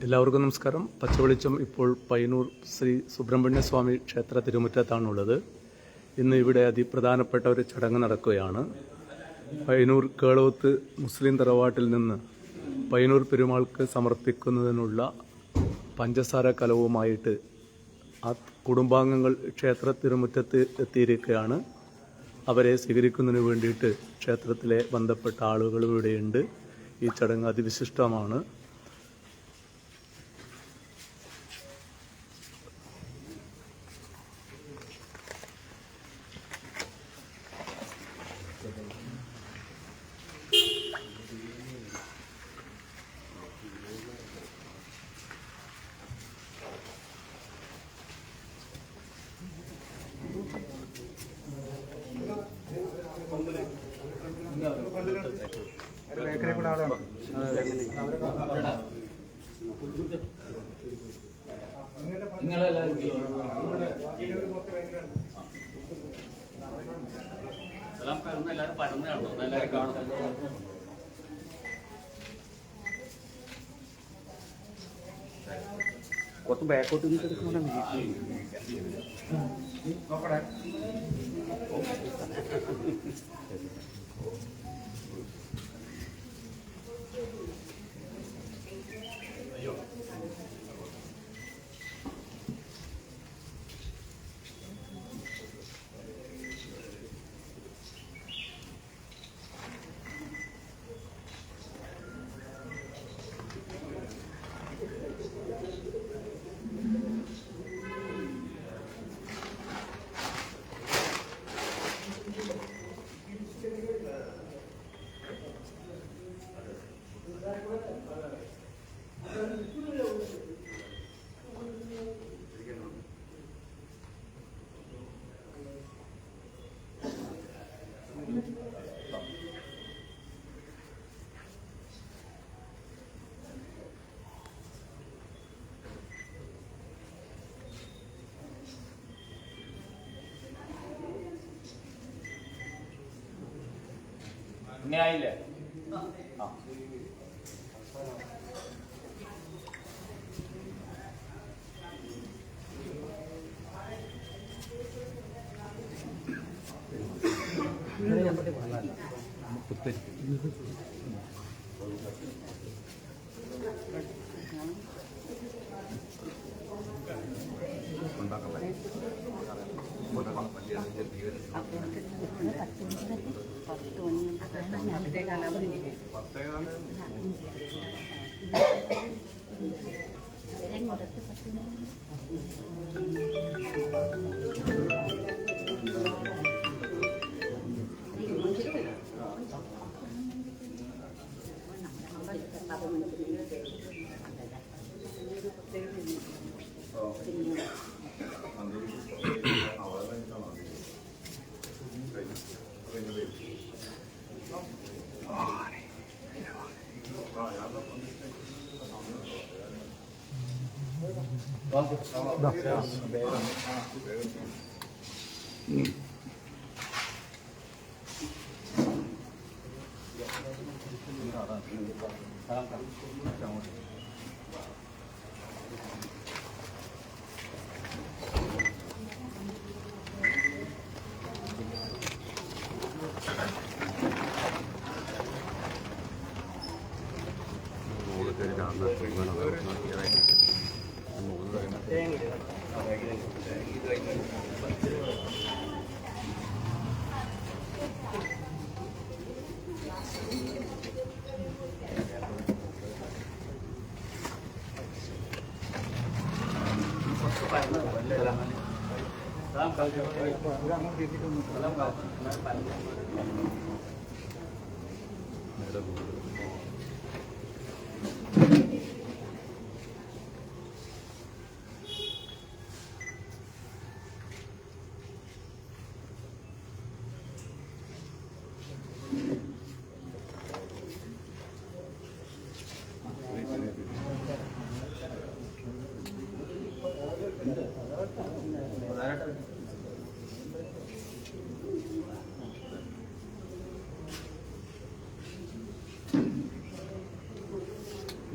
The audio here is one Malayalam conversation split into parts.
എല്ലാവർക്കും നമസ്കാരം. പച്ചവെളിച്ചം ഇപ്പോൾ പയ്യന്നൂർ ശ്രീ സുബ്രഹ്മണ്യ സ്വാമി ക്ഷേത്ര തിരുമുറ്റത്താണുള്ളത്. ഇന്ന് ഇവിടെ അതിപ്രധാനപ്പെട്ട ഒരു ചടങ്ങ് നടക്കുകയാണ്. പയ്യന്നൂർ കേളോത്ത് മുസ്ലിം തറവാട്ടിൽ നിന്ന് പയ്യന്നൂർ പെരുമാൾക്ക് സമർപ്പിക്കുന്നതിനുള്ള പഞ്ചസാര കലവുമായിട്ട് ആ കുടുംബാംഗങ്ങൾ ക്ഷേത്ര തിരുമുറ്റത്ത് എത്തിയിരിക്കുകയാണ്. അവരെ സ്വീകരിക്കുന്നതിന് വേണ്ടിയിട്ട് ക്ഷേത്രത്തിലെ ബന്ധപ്പെട്ട ആളുകൾ ഇവിടെയുണ്ട്. ഈ ചടങ്ങ് അതിവിശിഷ്ടമാണ്. കുറച്ച് ബാക്കോട്ട് ആയില്ലേ?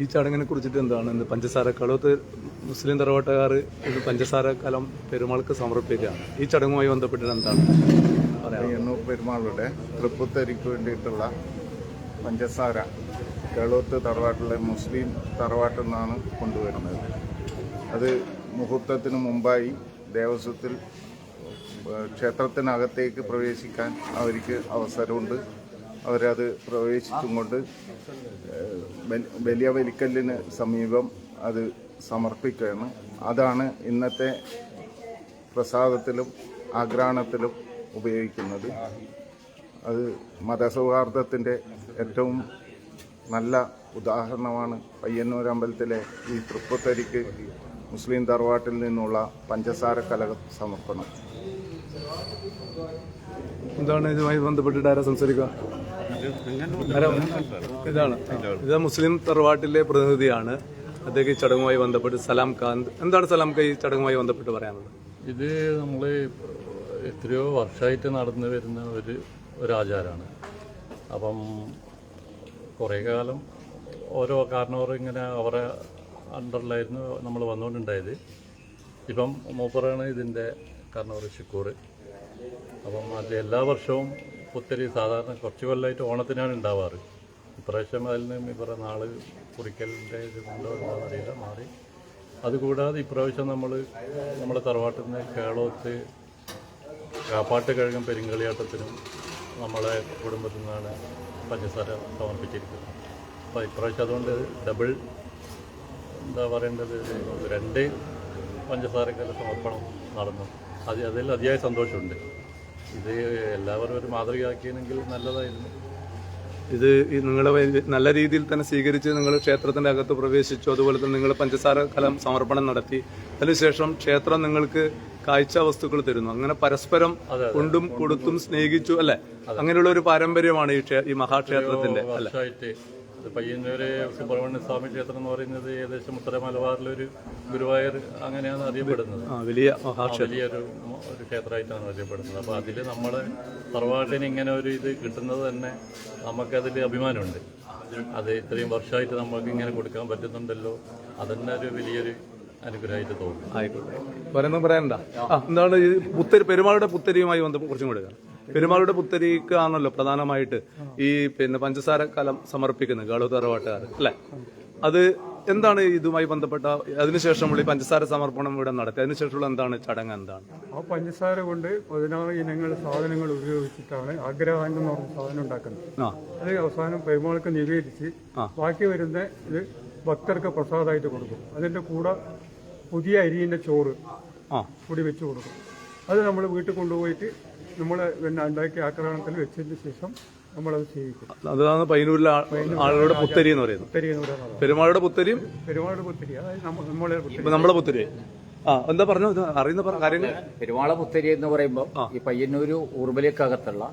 ഈ ചടങ്ങിനെ കുറിച്ചിട്ട് എന്താണ് ഇന്ന് പഞ്ചസാര കളത്ത് മുസ്ലിം തറവാട്ടുകാർ ഇത് പഞ്ചസാര കലം പെരുമാൾക്ക് സമർപ്പിക്കുകയാണ്. ഈ ചടങ്ങുമായി ബന്ധപ്പെട്ടിട്ട് എന്താണ് പയ്യന്നൂർ പെരുമാളുടെ തൃപ്പുത്തരിക്ക് വേണ്ടിയിട്ടുള്ള പഞ്ചസാര കേളോത്ത് തറവാട്ടിലെ മുസ്ലിം തറവാട്ടിൽ നിന്നാണ് കൊണ്ടുവരുന്നത്. അത് മുഹൂർത്തത്തിന് മുമ്പായി ദേവസ്വത്തിൽ ക്ഷേത്രത്തിനകത്തേക്ക് പ്രവേശിക്കാൻ അവർക്ക് അവസരമുണ്ട്. അവരത് പ്രവേശിച്ചും കൊണ്ട് വലിയ വലിക്കല്ലിന് സമീപം അത് സമർപ്പിക്കുകയാണ്. അതാണ് ഇന്നത്തെ പ്രസാദത്തിലും ആഘ്രാണത്തിലും ഉപയോഗിക്കുന്നത്. അത് മതസൗഹാർദ്ദത്തിൻ്റെ ഏറ്റവും നല്ല ഉദാഹരണമാണ് പയ്യന്നൂർ അമ്പലത്തിലെ ഈ തൃപ്പത്തരിക്ക് മുസ്ലിം തറവാട്ടിൽ നിന്നുള്ള പഞ്ചസാര കലക സമർപ്പണം. എന്താണ് ഇതുമായി ബന്ധപ്പെട്ടിട്ട് ആരാ സംസാരിക്കുക? ഇത് മുസ്ലിം തറവാട്ടിലെ പ്രതിനിധിയാണ്. അദ്ദേഹം ഈ ചടങ്ങുമായി ബന്ധപ്പെട്ട് സലാം ഖാൻ, എന്താണ് സലാം ഖാൻ ഈ ചടങ്ങുമായി ബന്ധപ്പെട്ട് പറയാനുള്ളത്? ഇത് നമ്മൾ എത്രയോ വർഷമായിട്ട് നടന്നു വരുന്ന ഒരു ആചാരമാണ്. അപ്പം കുറേ കാലം ഓരോ കാരണവർ ഇങ്ങനെ അവരെ അണ്ടറിലായിരുന്നു നമ്മൾ വന്നുകൊണ്ടുണ്ടായത്. ഇപ്പം മൂപ്പറാണ് ഇതിൻ്റെ കാരണവർ ഷുക്കൂർ. അപ്പം അത് എല്ലാ വർഷവും പുത്തരി സാധാരണ കുറച്ച് കൊല്ലമായിട്ട് ഓണത്തിനാണ് ഉണ്ടാവാറ്. ഇപ്രാവശ്യം അതിൽ നിന്ന് ഇവരുടെ നാള് കുറിക്കലിൻ്റെ ഇത് കൊണ്ടോ എന്താണെന്നറിയില്ല മാറി. അതുകൂടാതെ ഇപ്രാവശ്യം നമ്മളെ തറവാട്ടിൽ നിന്ന് കേളോത്ത് കാപ്പാട്ട് കഴുകും പെരുങ്കളിയാട്ടത്തിനും നമ്മളെ കുടുംബത്തിൽ നിന്നാണ് പഞ്ചസാര സമർപ്പിച്ചിരിക്കുന്നത്. അപ്പോൾ ഇപ്രാവശ്യം അതുകൊണ്ട് ഡബിൾ എന്താ പറയേണ്ടത് 2 പഞ്ചസാരക്കല സമർപ്പണം നടന്നു. അതിൽ അതിയായ സന്തോഷമുണ്ട്. ഇത് എല്ലാവരും ഒരു മാതൃകയാക്കിയെങ്കിൽ നല്ലതായിരുന്നു. ഇത് നിങ്ങളെ നല്ല രീതിയിൽ തന്നെ സ്വീകരിച്ച് നിങ്ങൾ ക്ഷേത്രത്തിന്റെ അകത്ത് പ്രവേശിച്ചു. അതുപോലെ തന്നെ നിങ്ങൾ പഞ്ചസാര കലം സമർപ്പണം നടത്തി. അതിനുശേഷം ക്ഷേത്രം നിങ്ങൾക്ക് കാഴ്ച വസ്തുക്കൾ തരുന്നു. അങ്ങനെ പരസ്പരം കൊണ്ടും കൊടുത്തും സ്നേഹിച്ചു അല്ലെ? അങ്ങനെയുള്ള ഒരു പാരമ്പര്യമാണ് ഈ മഹാക്ഷേത്രത്തിന്റെ അല്ലെ? പയ്യന്നൂര് സുബ്രഹ്മണ്യ സ്വാമി ക്ഷേത്രം എന്ന് പറയുന്നത് ഏകദേശം ഉത്തര മലബാറിലൊരു ഗുരുവായൂർ അങ്ങനെയാണ് അറിയപ്പെടുന്നത്. വലിയൊരു ക്ഷേത്രമായിട്ടാണ് അറിയപ്പെടുന്നത്. അപ്പോൾ അതിൽ നമ്മുടെ തറവാട്ടിന് ഇങ്ങനെ ഒരു ഇത് കിട്ടുന്നത് തന്നെ നമുക്കതിൽ അഭിമാനമുണ്ട്. അത് ഇത്രയും വർഷമായിട്ട് നമുക്ക് ഇങ്ങനെ കൊടുക്കാൻ പറ്റുന്നുണ്ടല്ലോ, അതന്നെ ഒരു വലിയൊരു അനുഗ്രഹമായിട്ട് തോന്നുന്നു. ആയിക്കോട്ടെ, പറയണ്ട. എന്താണ് ഈ പെരുമാളുടെ പുത്തരിയുമായി ബന്ധപ്പെട്ട് കുറച്ചും കൂടെ പെരുമാളുടെ പുത്തരിക്ക് ആണല്ലോ പ്രധാനമായിട്ട് ഈ പഞ്ചസാര കലം സമർപ്പിക്കുന്നത് കേളോത്ത് തറവാട്ടുകാർ അല്ലെ? അത് എന്താണ് ഇതുമായി ബന്ധപ്പെട്ട അതിനുശേഷമുള്ള ഈ പഞ്ചസാര സമർപ്പണം ഇവിടെ നടത്തി അതിനുശേഷമുള്ള എന്താണ് ചടങ്ങ്? എന്താണ് ആ പഞ്ചസാര കൊണ്ട് 16 ഇനങ്ങൾ സാധനങ്ങൾ ഉപയോഗിച്ചിട്ടാണ് ആഗ്രഹാനം എന്ന് പറഞ്ഞ സാധനം ഉണ്ടാക്കുന്നത്. അത് അവസാനം പെരുമാൾക്ക് നിവേദിച്ച് ബാക്കി വരുന്ന ഇത് ഭക്തർക്ക് പ്രസാദമായിട്ട് കൊടുക്കും. അതിന്റെ കൂടെ പുതിയ അരിയുടെ ചോറ് കൂടി വെച്ച് കൊടുക്കും. അത് നമ്മൾ വീട്ടിൽ കൊണ്ടുപോയിട്ട് നമ്മൾ ഉണ്ടാക്കിയ ആക്രമണത്തിൽ വെച്ചതിന് ശേഷം നമ്മളത് ചെയ്യിക്കും. അതാണ് പയ്യന്നൂരിലെ ആളുകളുടെ പുത്തരി എന്ന് പറയുന്നത്. പെരുമാളുടെ പുത്തരിയും പുത്തരി അതായത് നമ്മളെ പുത്തരി. എന്താ പറഞ്ഞു അറിയുന്ന കാര്യങ്ങൾ? പെരുമാള പുത്തരി എന്ന് പറയുമ്പോൾ ഈ പയ്യന്നൂര് ഊർബലിക്കകത്തുള്ള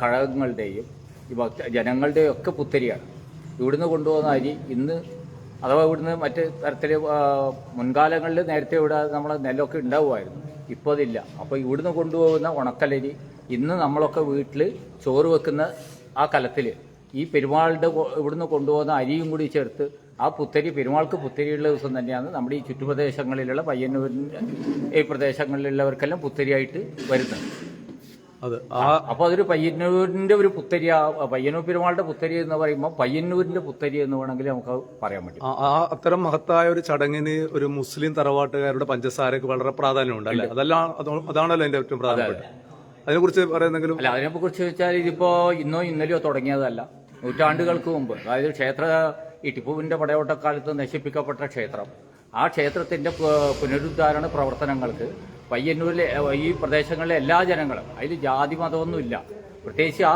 കഴകങ്ങളുടെയും ഈ ജനങ്ങളുടെയും ഒക്കെ പുത്തരിയാണ്. ഇവിടുന്ന് കൊണ്ടുപോകുന്ന അരി ഇന്ന് അഥവാ ഇവിടുന്ന് മറ്റ് തരത്തിൽ മുൻകാലങ്ങളിൽ നേരത്തെ ഇവിടെ നമ്മളെ നെല്ലൊക്കെ ഉണ്ടാവുമായിരുന്നു. ഇപ്പോൾ അതില്ല. അപ്പോൾ ഇവിടുന്ന് കൊണ്ടുപോകുന്ന ഉണക്കലരി ഇന്ന് നമ്മളൊക്കെ വീട്ടിൽ ചോറ് വെക്കുന്ന ആ കലത്തിൽ ഈ പെരുമാളുടെ ഇവിടുന്ന് കൊണ്ടുപോകുന്ന അരിയും കൂടി ചേർത്ത് ആ പുത്തരി പെരുമാൾക്ക് പുത്തരിയുള്ള ദിവസം തന്നെയാണ് നമ്മുടെ ഈ ചുറ്റുപ്രദേശങ്ങളിലുള്ള പയ്യന്നൂരിൻ്റെ ഈ പ്രദേശങ്ങളിലുള്ളവർക്കെല്ലാം പുത്തരിയായിട്ട് വരുന്നത്. അപ്പൊ അതൊരു പയ്യന്നൂരിന്റെ ഒരു പുത്തരി, പയ്യന്നൂർ പെരുമാളുടെ പുത്തരി എന്ന് പറയുമ്പോൾ പയ്യന്നൂരിന്റെ പുത്തരി എന്ന് വേണമെങ്കിൽ നമുക്ക് പറയാൻ പറ്റും. അത്തരം മഹത്തായ ഒരു ചടങ്ങിന് ഒരു മുസ്ലിം തറവാട്ടുകാരുടെ പഞ്ചസാരക്ക് വളരെ പ്രാധാന്യമുണ്ട് അല്ലെ? അതാണല്ലോ അതിന്റെ ഏറ്റവും പ്രധാനപ്പെട്ട. അതിനെക്കുറിച്ച് പറയുന്നെങ്കിലും അല്ല, അതിനെക്കുറിച്ച് വെച്ചാൽ ഇതിപ്പോ ഇന്നോ ഇന്നലെയോ തുടങ്ങിയതല്ല. നൂറ്റാണ്ടുകൾക്ക് മുമ്പ്, അതായത് ഈ ടിപ്പുവിന്റെ പടയോട്ടക്കാലത്ത് നശിപ്പിക്കപ്പെട്ട ക്ഷേത്രം, ആ ക്ഷേത്രത്തിന്റെ പുനരുദ്ധാരണ പ്രവർത്തനങ്ങൾക്ക് പയ്യന്നൂരിലെ ഈ പ്രദേശങ്ങളിലെ എല്ലാ ജനങ്ങളും, അതിൽ ജാതി മതമൊന്നുമില്ല, പ്രത്യേകിച്ച് ആ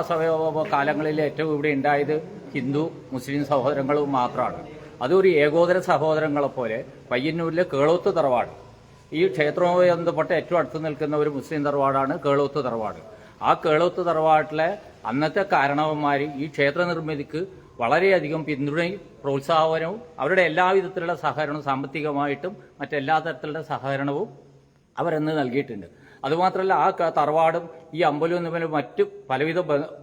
കാലങ്ങളിൽ ഏറ്റവും ഇവിടെ ഉണ്ടായത് ഹിന്ദു മുസ്ലിം സഹോദരങ്ങളും മാത്രമാണ്. അതൊരു ഏകോദര സഹോദരങ്ങളെ പോലെ പയ്യന്നൂരിലെ കേളോത്ത് തറവാട്, ഈ ക്ഷേത്രവുമായി ബന്ധപ്പെട്ട് ഏറ്റവും അടുത്ത് നിൽക്കുന്ന ഒരു മുസ്ലിം തറവാടാണ് കേളോത്ത് തറവാട്. ആ കേളോത്ത് തറവാട്ടിലെ അന്നത്തെ കാരണവന്മാർ ഈ ക്ഷേത്ര നിർമ്മിതിക്ക് വളരെയധികം പിന്തുണയും പ്രോത്സാഹനവും അവരുടെ എല്ലാവിധത്തിലുള്ള സഹകരണവും സാമ്പത്തികമായിട്ടും മറ്റെല്ലാ തരത്തിലുള്ള സഹകരണവും അവരെന്ന് നൽകിയിട്ടുണ്ട്. അതുമാത്രമല്ല, ആ തറവാടും ഈ അമ്പലവും തമ്മിൽ മറ്റ് പലവിധ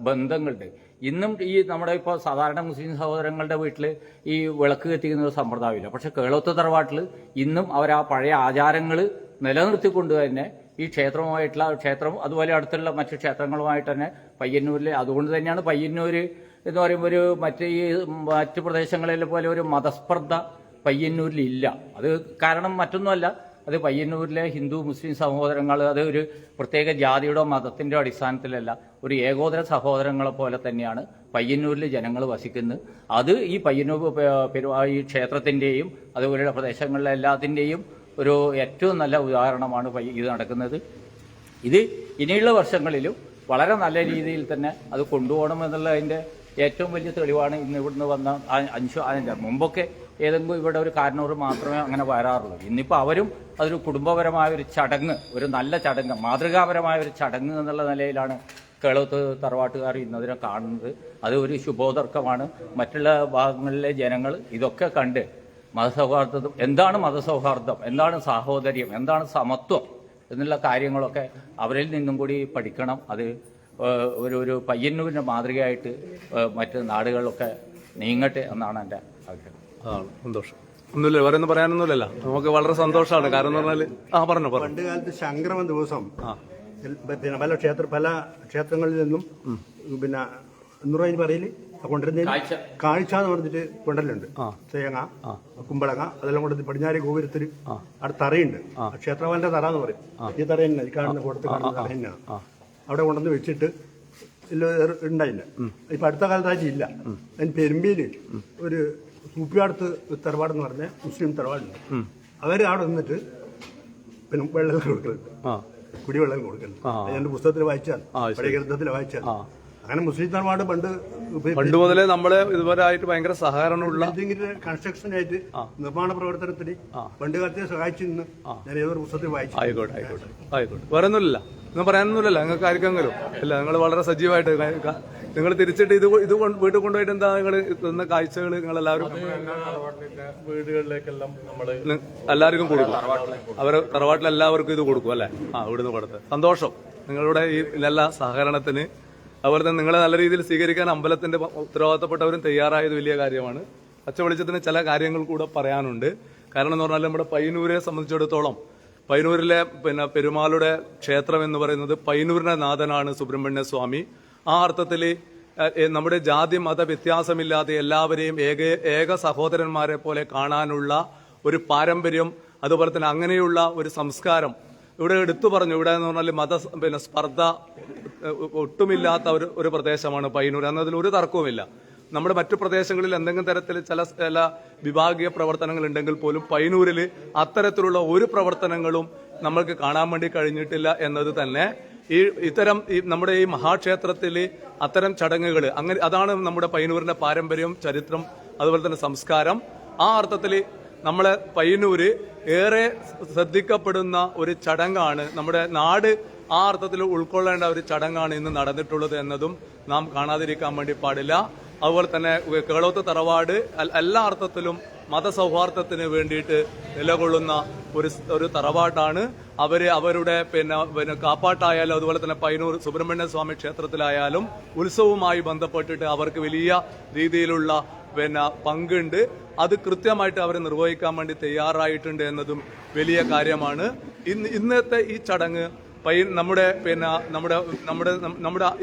ബന്ധങ്ങളുണ്ട്. ഇന്നും ഈ നമ്മുടെ ഇപ്പോൾ സാധാരണ മുസ്ലിം സഹോദരങ്ങളുടെ വീട്ടിൽ ഈ വിളക്ക് കത്തിക്കുന്ന ഒരു സമ്പ്രദായമില്ല. പക്ഷെ കേളോത്ത് തറവാട്ടിൽ ഇന്നും അവർ ആ പഴയ ആചാരങ്ങൾ നിലനിർത്തിക്കൊണ്ട് തന്നെ ഈ ക്ഷേത്രം അതുപോലെ അടുത്തുള്ള മറ്റു ക്ഷേത്രങ്ങളുമായിട്ട് തന്നെ പയ്യന്നൂരിൽ, അതുകൊണ്ട് തന്നെയാണ് പയ്യന്നൂർ എന്ന് പറയുമ്പോൾ മറ്റു പ്രദേശങ്ങളിലെ പോലെ ഒരു മതസ്പർദ്ധ പയ്യന്നൂരിൽ ഇല്ല. അത് കാരണം മറ്റൊന്നുമല്ല, അത് പയ്യന്നൂരിലെ ഹിന്ദു മുസ്ലിം സഹോദരങ്ങൾ അത് ഒരു പ്രത്യേക ജാതിയുടെ മതത്തിന്റെ അടിസ്ഥാനത്തിലല്ല, ഒരു ഏകോദര സഹോദരങ്ങളെ പോലെ തന്നെയാണ് പയ്യന്നൂരിൽ ജനങ്ങൾ വസിക്കുന്നത്. അത് ഈ പയ്യന്നൂർ ഈ ക്ഷേത്രത്തിന്റെയും അതുപോലെയുള്ള പ്രദേശങ്ങളിലെ എല്ലാത്തിന്റെയും ഒരു ഏറ്റവും നല്ല ഉദാഹരണമാണ് ഇത് നടക്കുന്നത്. ഇത് ഇനിയുള്ള വർഷങ്ങളിലും വളരെ നല്ല രീതിയിൽ തന്നെ അത് കൊണ്ടുപോകണം എന്നുള്ളതിന്റെ ഏറ്റവും വലിയ തെളിവാണ് ഇന്ന് ഇവിടുന്ന് വന്ന അതിന്റെ മുമ്പൊക്കെ ഏതെങ്കിലും ഇവിടെ ഒരു കാരണവർ മാത്രമേ അങ്ങനെ വരാറുള്ളൂ. ഇന്നിപ്പോൾ അവരും അതൊരു കുടുംബപരമായ ഒരു ചടങ്ങ്, ഒരു നല്ല ചടങ്ങ്, മാതൃകാപരമായ ഒരു ചടങ്ങ് എന്നുള്ള നിലയിലാണ് കേളോത്ത് തറവാട്ടുകാർ ഇന്നതിനെ കാണുന്നത്. അത് ഒരു ശുഭോദർക്കമാണ്. മറ്റുള്ള ഭാഗങ്ങളിലെ ജനങ്ങൾ ഇതൊക്കെ കണ്ട് മതസൗഹാർദ്ദം എന്താണ്, മതസൗഹാർദ്ദം എന്താണ്, സാഹോദര്യം എന്താണ്, സമത്വം എന്നുള്ള കാര്യങ്ങളൊക്കെ അവരിൽ നിന്നും കൂടി പഠിക്കണം. അത് ഒരു പയ്യന്നൂരിൻ്റെ മാതൃകയായിട്ട് മറ്റ് നാടുകളിലൊക്കെ നീങ്ങട്ടെ എന്നാണ് എൻ്റെ ആഗ്രഹം. അതാണ് സന്തോഷം. ഒന്നുമില്ല, വേറെ ഒന്നും പറയാനൊന്നുമില്ലല്ലോ. നമുക്ക് വളരെ സന്തോഷമാണ്. കാരണം എന്ന് പറഞ്ഞാൽ പറഞ്ഞു പണ്ട് കാലത്ത് സംക്രമ ദിവസം പിന്നെ പല ക്ഷേത്രങ്ങളിൽ നിന്നും പിന്നെ എന്ന് പറയല് കൊണ്ടുവരുന്നതിന് കാഴ്ച എന്ന് പറഞ്ഞിട്ട് കൊണ്ടല്ലുണ്ട്. തേങ്ങ, കുമ്പളങ്ങ അതെല്ലാം കൊണ്ട് പടിഞ്ഞാറ് ഗോപുരത്തിൽ അവിടെ തറയുണ്ട്. ക്ഷേത്രവാന്റെ തറ എന്ന് പറയും. ഈ തറ തന്നെ ഈ കാണുന്ന കൂട്ടത്തിൽ കാണുന്ന തറ തന്നെയാണ്. അവിടെ കൊണ്ടുവന്ന് വെച്ചിട്ട് ഉണ്ടായില്ല. ഇപ്പൊ അടുത്ത കാലത്താഴ്ച ഇല്ല. അതിന് പെരുമ്പിയില് ഒരു സൂപ്പിയാടത്ത് തറവാടെന്ന് പറഞ്ഞ മുസ്ലിം തറവാടുണ്ട്. അവര് അവിടെ നിന്നിട്ട് പിന്നെ വെള്ളം കൊടുക്കലുണ്ട്, കുടിവെള്ളം കൊടുക്കലുണ്ട്. എന്റെ പുസ്തകത്തിൽ വായിച്ചാൽ, പഴയ ഗ്രന്ഥത്തിൽ വായിച്ചാൽ അങ്ങനെ മുസ്ലിം തറവാട് പണ്ട് മുതലേ നമ്മള് ഇതുവരായിട്ട് ഭയങ്കര സഹകരണമുള്ള കൺസ്ട്രക്ഷൻ ആയിട്ട് നിർമ്മാണ പ്രവർത്തനത്തിന് പണ്ട് കാലത്തെ സഹായിച്ചിരുന്നു. ഞാൻ ഏതൊരു പുസ്തകത്തിൽ വായിച്ചു. ആയിക്കോട്ടെ വേറെ ഒന്നുമില്ല, ഒന്നും പറയാനൊന്നുമില്ല. നിങ്ങൾക്ക് ആർക്കെങ്കിലും ഇല്ല, നിങ്ങൾ വളരെ സജീവമായിട്ട് നിങ്ങൾ തിരിച്ചിട്ട് ഇത് വീട്ടിൽ കൊണ്ടുപോയിട്ട് എന്താ നിങ്ങൾ തന്ന കാഴ്ചകൾ നിങ്ങൾ എല്ലാവരും വീടുകളിലേക്കെല്ലാം നമ്മള് എല്ലാവർക്കും കൊടുക്കും. അവരെ തറവാട്ടിൽ എല്ലാവർക്കും ഇത് കൊടുക്കും അല്ലേ? ഇവിടുന്ന് കൊടുത്ത് സന്തോഷം. നിങ്ങളുടെ ഈ നല്ല സഹകരണത്തിന്, അതുപോലെ തന്നെ നിങ്ങളെ നല്ല രീതിയിൽ സ്വീകരിക്കാൻ അമ്പലത്തിന്റെ ഉത്തരവാദിത്തപ്പെട്ടവരും തയ്യാറായത് വലിയ കാര്യമാണ്. പച്ച വെളിച്ചത്തിന് ചില കാര്യങ്ങൾ കൂടെ പറയാനുണ്ട്. കാരണം എന്ന് പറഞ്ഞാൽ നമ്മുടെ പയ്യന്നൂരെ സംബന്ധിച്ചിടത്തോളം പയ്യന്നൂരിലെ പെരുമാളുടെ ക്ഷേത്രം എന്ന് പറയുന്നത് പയ്യന്നൂരിന്റെ നാഥനാണ് സുബ്രഹ്മണ്യ സ്വാമി. ആ അർത്ഥത്തിൽ നമ്മുടെ ജാതി മത വ്യത്യാസമില്ലാതെ എല്ലാവരെയും ഏക സഹോദരന്മാരെ പോലെ കാണാനുള്ള ഒരു പാരമ്പര്യം, അതുപോലെ തന്നെ അങ്ങനെയുള്ള ഒരു സംസ്കാരം ഇവിടെ എടുത്തു പറഞ്ഞു. ഇവിടെ എന്ന് പറഞ്ഞാൽ സ്പർദ്ധ ഒട്ടുമില്ലാത്ത ഒരു പ്രദേശമാണ് പയ്യന്നൂർ എന്നതിൽ ഒരു തർക്കവുമില്ല. നമ്മുടെ മറ്റു പ്രദേശങ്ങളിൽ എന്തെങ്കിലും തരത്തിൽ ചില വിഭാഗീയ പ്രവർത്തനങ്ങൾ ഉണ്ടെങ്കിൽ പോലും പയ്യന്നൂരിൽ അത്തരത്തിലുള്ള ഒരു പ്രവർത്തനങ്ങളും നമ്മൾക്ക് കാണാൻ വേണ്ടി കഴിഞ്ഞിട്ടില്ല എന്നത് തന്നെ ഇത്തരം നമ്മുടെ ഈ മഹാക്ഷേത്രത്തിൽ അത്തരം ചടങ്ങുകൾ അങ്ങനെ അതാണ് നമ്മുടെ പയ്യന്നൂരിന്റെ പാരമ്പര്യം, ചരിത്രം, അതുപോലെ തന്നെ സംസ്കാരം. ആ അർത്ഥത്തിൽ നമ്മളെ പയ്യന്നൂര് ഏറെ ശ്രദ്ധിക്കപ്പെടുന്ന ഒരു ചടങ്ങാണ്. നമ്മുടെ നാട് ആ അർത്ഥത്തിൽ ഉൾക്കൊള്ളേണ്ട ഒരു ചടങ്ങാണ് ഇന്ന് നടന്നിട്ടുള്ളത് എന്നതും നാം കാണാതിരിക്കാൻ വേണ്ടി പാടില്ല. അതുപോലെ തന്നെ കേളോത്ത് തറവാട് എല്ലാ അർത്ഥത്തിലും മതസൗഹാർദ്ദത്തിന് വേണ്ടിയിട്ട് നിലകൊള്ളുന്ന ഒരു തറവാട്ടാണ്. അവരുടെ കാപ്പാട്ടായാലും അതുപോലെ തന്നെ പയ്യന്നൂർ സുബ്രഹ്മണ്യ സ്വാമി ക്ഷേത്രത്തിലായാലും ഉത്സവവുമായി ബന്ധപ്പെട്ടിട്ട് അവർക്ക് വലിയ രീതിയിലുള്ള പങ്കുണ്ട്. അത് കൃത്യമായിട്ട് അവർ നിർവഹിക്കാൻ വേണ്ടി തയ്യാറായിട്ടുണ്ട് എന്നതും വലിയ കാര്യമാണ്. ഇന്നത്തെ ഈ ചടങ്ങ് നമ്മുടെ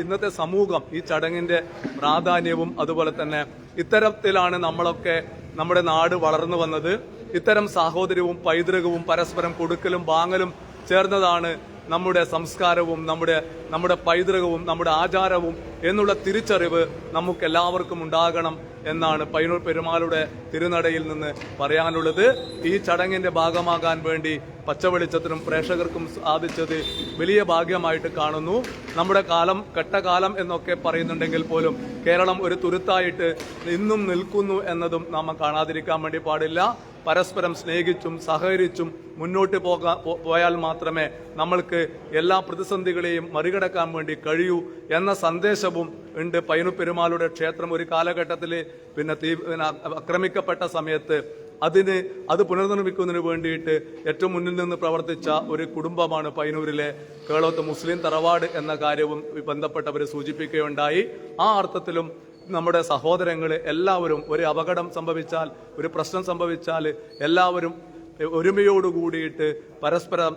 ഇന്നത്തെ സമൂഹം ഈ ചടങ്ങിന്റെ പ്രാധാന്യവും അതുപോലെ തന്നെ ഇത്തരത്തിലാണ് നമ്മളൊക്കെ നമ്മുടെ നാട് വളർന്നു വന്നത്. ഇത്തരം സാഹോദര്യവും പൈതൃകവും പരസ്പരം കൊടുക്കലും വാങ്ങലും ചേർന്നതാണ് നമ്മുടെ സംസ്കാരവും നമ്മുടെ പൈതൃകവും നമ്മുടെ ആചാരവും എന്നുള്ള തിരിച്ചറിവ് നമുക്ക് എല്ലാവർക്കും ഉണ്ടാകണം എന്നാണ് പയ്യന്നൂർ പെരുമാളുടെ തിരുനടയിൽ നിന്ന് പറയാനുള്ളത്. ഈ ചടങ്ങിന്റെ ഭാഗമാകാൻ വേണ്ടി പച്ചവെളിച്ചത്തിനും പ്രേക്ഷകർക്കും സാധിച്ചത് വലിയ ഭാഗ്യമായിട്ട് കാണുന്നു. നമ്മുടെ കെട്ടകാലം എന്നൊക്കെ പറയുന്നുണ്ടെങ്കിൽ പോലും കേരളം ഒരു തുരുത്തായിട്ട് ഇന്നും നിൽക്കുന്നു എന്നതും നാം കാണാതിരിക്കാൻ വേണ്ടി പാടില്ല. പരസ്പരം സ്നേഹിച്ചും സഹകരിച്ചും മുന്നോട്ട് പോയാൽ മാത്രമേ നമ്മൾക്ക് എല്ലാ പ്രതിസന്ധികളെയും മറികടക്കാൻ വേണ്ടി കഴിയൂ എന്ന സന്ദേശവും ഉണ്ട്. പയ്യന്നൂർ പെരുമാളുടെ ക്ഷേത്രം ഒരു കാലഘട്ടത്തിൽ ആക്രമിക്കപ്പെട്ട സമയത്ത് അത് പുനർനിർമ്മിക്കുന്നതിന് വേണ്ടിയിട്ട് ഏറ്റവും മുന്നിൽ നിന്ന് പ്രവർത്തിച്ച ഒരു കുടുംബമാണ് പയ്യന്നൂരിലെ കേളോത്ത് മുസ്ലിം തറവാട് എന്ന കാര്യവും ബന്ധപ്പെട്ടവർ സൂചിപ്പിക്കുകയുണ്ടായി. ആ അർത്ഥത്തിലും നമ്മുടെ സഹോദരങ്ങൾ എല്ലാവരും ഒരു അപകടം സംഭവിച്ചാൽ, ഒരു പ്രശ്നം സംഭവിച്ചാൽ എല്ലാവരും ഒരുമയോടുകൂടിയിട്ട് പരസ്പരം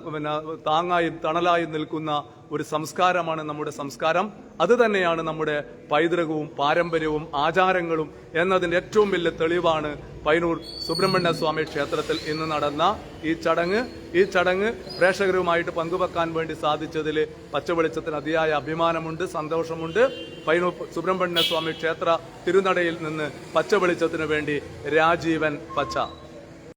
താങ്ങായും തണലായും നിൽക്കുന്ന ഒരു സംസ്കാരമാണ് നമ്മുടെ സംസ്കാരം. അത് തന്നെയാണ് നമ്മുടെ പൈതൃകവും പാരമ്പര്യവും ആചാരങ്ങളും എന്നതിൻ്റെ ഏറ്റവും വലിയ തെളിവാണ് പയ്യന്നൂർ സുബ്രഹ്മണ്യ സ്വാമി ക്ഷേത്രത്തിൽ ഇന്ന് നടന്ന ഈ ചടങ്ങ് പ്രേക്ഷകരുമായിട്ട് പങ്കുവെക്കാൻ വേണ്ടി സാധിച്ചതിൽ പച്ചവെളിച്ചത്തിന് അതിയായ അഭിമാനമുണ്ട്, സന്തോഷമുണ്ട്. പയ്യന്നൂർ സുബ്രഹ്മണ്യ സ്വാമി ക്ഷേത്ര തിരുനടയിൽ നിന്ന് പച്ചവെളിച്ചത്തിന് വേണ്ടി രാജീവൻ പച്ച.